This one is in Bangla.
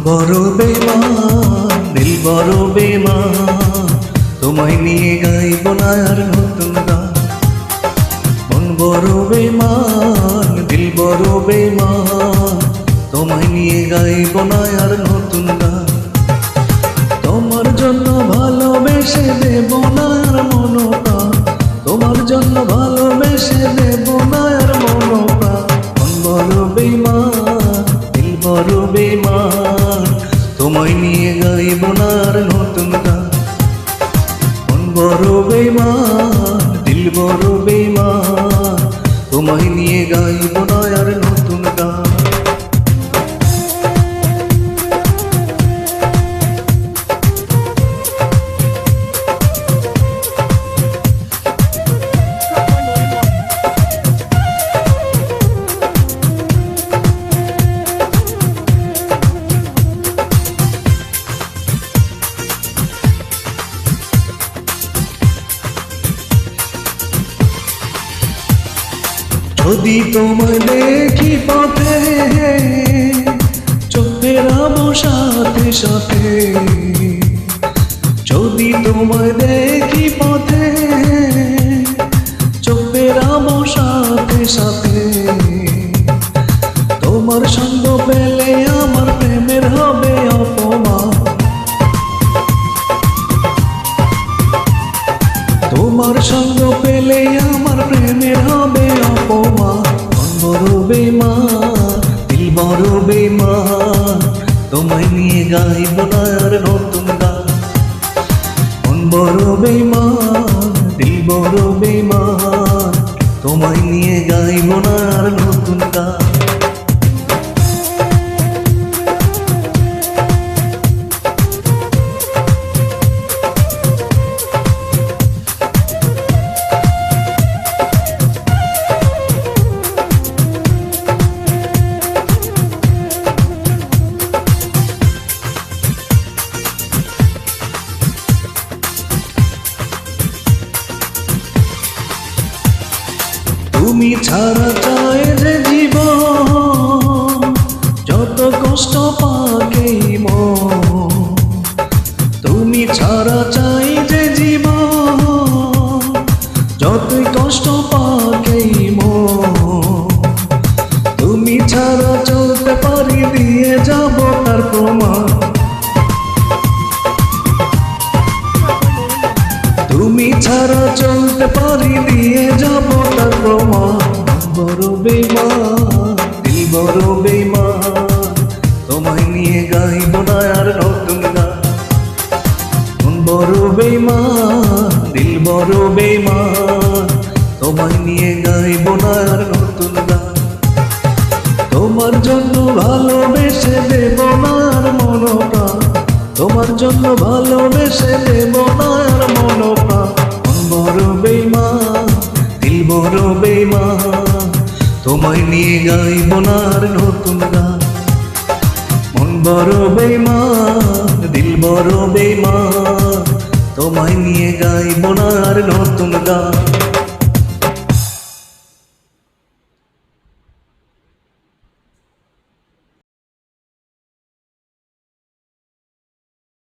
বড় বেমান, দিল বড় বেমান, তোমায় নিয়ে গাইব না আর নতুন গান। মন বড় বেমান, দিল বড় বেমান, তোমায় নিয়ে গাইব না আর নতুন গান। তোমার জন্য ভালোবেসে দেব না আর মনপ্রাণ, তোমার জন্য ভালোবেসে দেব না আর মনপ্রাণ। মন বড় বেমান, দিল বড় বেমান, তোমায় নিয়ে গাইব না আর নতুন গান। মন বড় বেমান, দিল বড় বেমান, তোমায় নিয়ে গাইব না আর নতুন গান। যদি তোমায় দেখি পথে, চোখ ফেরাবো সাথে সাথে। যদি তোমায় দেখি পথে, চোখ ফেরাবো সাথে সাথে। তোমার সঙ্গ পেলে আমার প্রেমের হবে অপমান, তোমার সঙ্গ পেলে আমার প্রেমের হবে অপমান। মন বড় বেমান, দিল বড় বেমান, তোমায় নিয়ে গাইব না আর নতুন গান। মন বড় বেমান, দিল বড় বেমান, তোমায় নিয়ে গাইব না আর নতুন গান। তুমি ছাড়া চায় যে জীবন, যত কষ্ট পাকে মন। তুমি ছাড়া চাই যে জীবন, যতই কষ্ট পাকে মন। তুমি ছাড়া চলতে পারি, দিয়ে যাব তার প্রমাণ। তুমি ছাড়া চলতে পারি, দিয়ে যাব তার প্রমাণ। বড় বেমান, দিল বড় বেমান, তোমায় নিয়ে গাইব না আর নতুন গান। মন বড় বেমান, দিল বড় বেমান, তোমায় নিয়ে গাইব না আর নতুন গান। তোমার জন্য ভালোবেসে দেব না আর মনপ্রাণ, তোমার জন্য ভালোবেসে দেব না আর মনপ্রাণ। মন বড় বেমান, দিল বড় বেমান, তোমায় নিয়ে গাইব না আর নতুন গান। মন বড় বেমান, দিল বড় বেমান, তোমায় নিয়ে গাইব না আর নতুন গান।